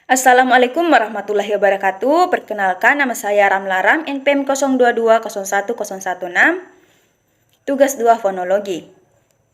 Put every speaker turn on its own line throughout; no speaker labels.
Assalamualaikum warahmatullahi wabarakatuh. Perkenalkan, nama saya Ramlaram, NPM 02201016, tugas 2 fonologi.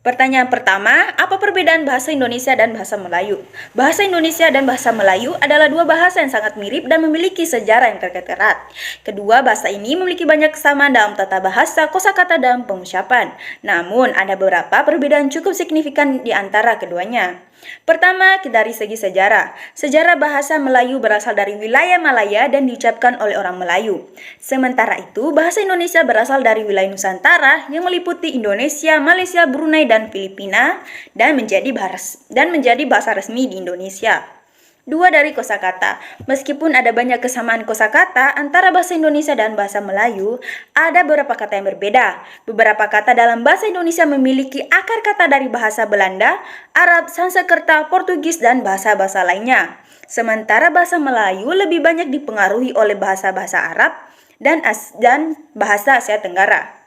Pertanyaan pertama, apa perbedaan bahasa Indonesia dan bahasa Melayu? Bahasa Indonesia dan bahasa Melayu adalah dua bahasa yang sangat mirip dan memiliki sejarah yang terkait erat. Kedua bahasa ini memiliki banyak kesamaan dalam tata bahasa, kosakata, dan pengucapan. Namun, ada beberapa perbedaan cukup signifikan di antara keduanya. Pertama, dari segi sejarah. Sejarah bahasa Melayu berasal dari wilayah Malaya dan diucapkan oleh orang Melayu. Sementara itu, bahasa Indonesia berasal dari wilayah Nusantara yang meliputi Indonesia, Malaysia, Brunei, dan Filipina dan menjadi bahasa resmi di Indonesia. Dua dari kosakata. Meskipun ada banyak kesamaan kosakata antara bahasa Indonesia dan bahasa Melayu, ada beberapa kata yang berbeda. Beberapa kata dalam bahasa Indonesia memiliki akar kata dari bahasa Belanda, Arab, Sanskerta, Portugis, dan bahasa-bahasa lainnya. Sementara bahasa Melayu lebih banyak dipengaruhi oleh bahasa-bahasa Arab dan bahasa Asia Tenggara.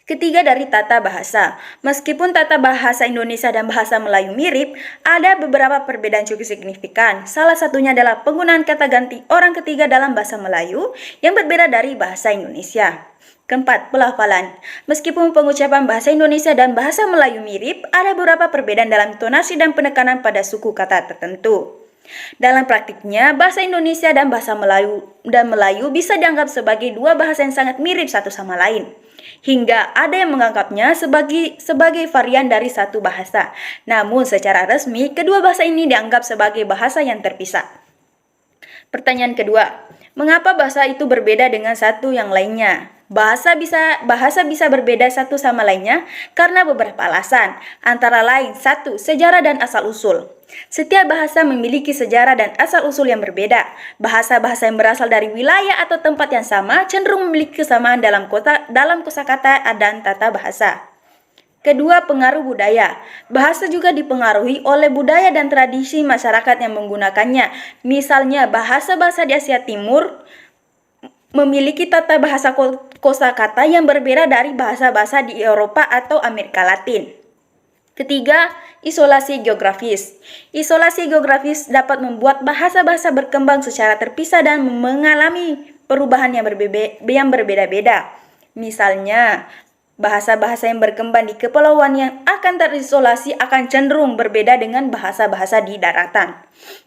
Ketiga, dari tata bahasa. Meskipun tata bahasa Indonesia dan bahasa Melayu mirip, ada beberapa perbedaan cukup signifikan. Salah satunya adalah penggunaan kata ganti orang ketiga dalam bahasa Melayu yang berbeda dari bahasa Indonesia. Keempat, pelafalan. Meskipun pengucapan bahasa Indonesia dan bahasa Melayu mirip, ada beberapa perbedaan dalam intonasi dan penekanan pada suku kata tertentu. Dalam praktiknya, bahasa Indonesia dan bahasa Melayu bisa dianggap sebagai dua bahasa yang sangat mirip satu sama lain. Hingga ada yang menganggapnya sebagai varian dari satu bahasa. Namun secara resmi, kedua bahasa ini dianggap sebagai bahasa yang terpisah. Pertanyaan kedua, mengapa bahasa itu berbeda dengan satu yang lainnya? Bahasa bisa berbeda satu sama lainnya karena beberapa alasan, antara lain 1. Sejarah dan asal-usul. Setiap bahasa memiliki sejarah dan asal-usul yang berbeda. Bahasa-bahasa yang berasal dari wilayah atau tempat yang sama cenderung memiliki kesamaan dalam kosakata dan tata bahasa. Kedua, pengaruh budaya. Bahasa juga dipengaruhi oleh budaya dan tradisi masyarakat yang menggunakannya. Misalnya, bahasa-bahasa di Asia Timur memiliki tata bahasa kosakata yang berbeda dari bahasa-bahasa di Eropa atau Amerika Latin. Ketiga, isolasi geografis. Isolasi geografis dapat membuat bahasa-bahasa berkembang secara terpisah dan mengalami perubahan yang berbeda-beda. Misalnya, bahasa-bahasa yang berkembang di kepulauan yang akan terisolasi akan cenderung berbeda dengan bahasa-bahasa di daratan.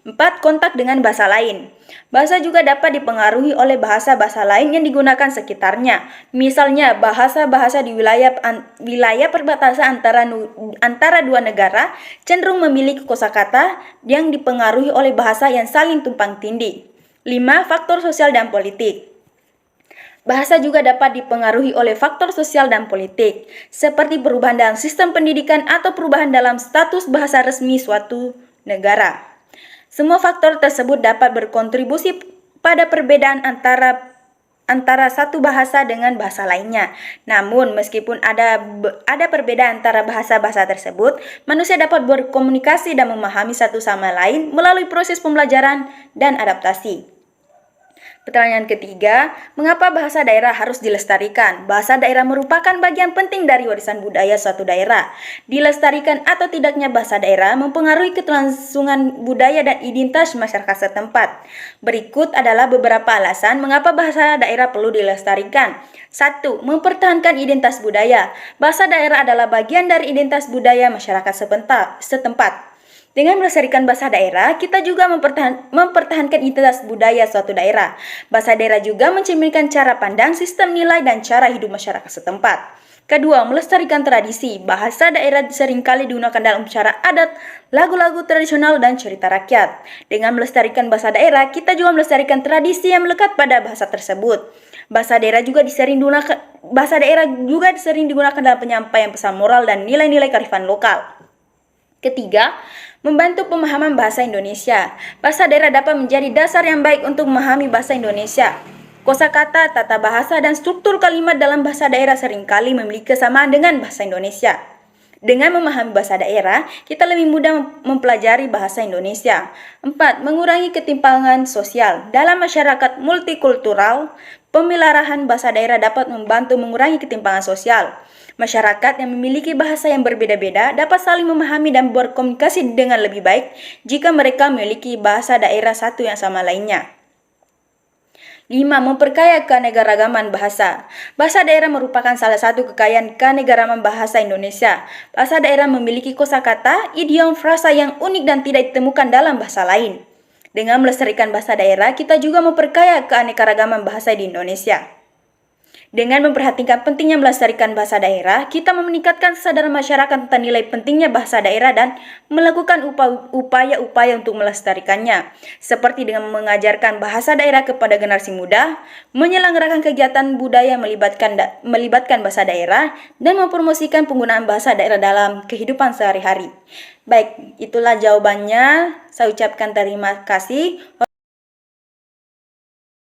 4. Kontak dengan bahasa lain. Bahasa juga dapat dipengaruhi oleh bahasa-bahasa lain yang digunakan sekitarnya. Misalnya, bahasa-bahasa di wilayah perbatasan antara dua negara cenderung memiliki kosakata yang dipengaruhi oleh bahasa yang saling tumpang tindih. 5. Faktor sosial dan politik. Bahasa juga dapat dipengaruhi oleh faktor sosial dan politik, seperti perubahan dalam sistem pendidikan atau perubahan dalam status bahasa resmi suatu negara. Semua faktor tersebut dapat berkontribusi pada perbedaan antara satu bahasa dengan bahasa lainnya. Namun, meskipun ada perbedaan antara bahasa-bahasa tersebut, manusia dapat berkomunikasi dan memahami satu sama lain melalui proses pembelajaran dan adaptasi. Pertanyaan ketiga, mengapa bahasa daerah harus dilestarikan? Bahasa daerah merupakan bagian penting dari warisan budaya suatu daerah. Dilestarikan atau tidaknya bahasa daerah mempengaruhi keterlangsungan budaya dan identitas masyarakat setempat. Berikut adalah beberapa alasan mengapa bahasa daerah perlu dilestarikan. 1. Mempertahankan identitas budaya. Bahasa daerah adalah bagian dari identitas budaya masyarakat setempat. Dengan melestarikan bahasa daerah, kita juga mempertahankan identitas budaya suatu daerah. Bahasa daerah juga mencerminkan cara pandang, sistem nilai, dan cara hidup masyarakat setempat. Kedua, melestarikan tradisi. Bahasa daerah seringkali digunakan dalam upacara adat, lagu-lagu tradisional, dan cerita rakyat. Dengan melestarikan bahasa daerah, kita juga melestarikan tradisi yang melekat pada bahasa tersebut. Bahasa daerah juga disering digunakan dalam penyampaian pesan moral dan nilai-nilai kearifan lokal. Ketiga, membantu pemahaman bahasa Indonesia. Bahasa daerah dapat menjadi dasar yang baik untuk memahami bahasa Indonesia. Kosakata, tata bahasa, dan struktur kalimat dalam bahasa daerah seringkali memiliki kesamaan dengan bahasa Indonesia. Dengan memahami bahasa daerah, kita lebih mudah mempelajari bahasa Indonesia. 4. Mengurangi ketimpangan sosial. Dalam masyarakat multikultural, Pemeliharahan bahasa daerah dapat membantu mengurangi ketimpangan sosial. Masyarakat yang memiliki bahasa yang berbeda-beda dapat saling memahami dan berkomunikasi dengan lebih baik jika mereka memiliki bahasa daerah satu yang sama lainnya. 5. Memperkaya keanekaragaman bahasa. Bahasa daerah merupakan salah satu kekayaan keanekaragaman bahasa Indonesia. Bahasa daerah memiliki kosakata, idiom, frasa yang unik dan tidak ditemukan dalam bahasa lain. Dengan melestarikan bahasa daerah, kita juga memperkaya keanekaragaman bahasa di Indonesia. Dengan memperhatikan pentingnya melestarikan bahasa daerah, kita meningkatkan kesadaran masyarakat tentang nilai pentingnya bahasa daerah dan melakukan upaya-upaya untuk melestarikannya, seperti dengan mengajarkan bahasa daerah kepada generasi muda, menyelenggarakan kegiatan budaya melibatkan bahasa daerah, dan mempromosikan penggunaan bahasa daerah dalam kehidupan sehari-hari. Baik, itulah jawabannya. Saya ucapkan terima kasih.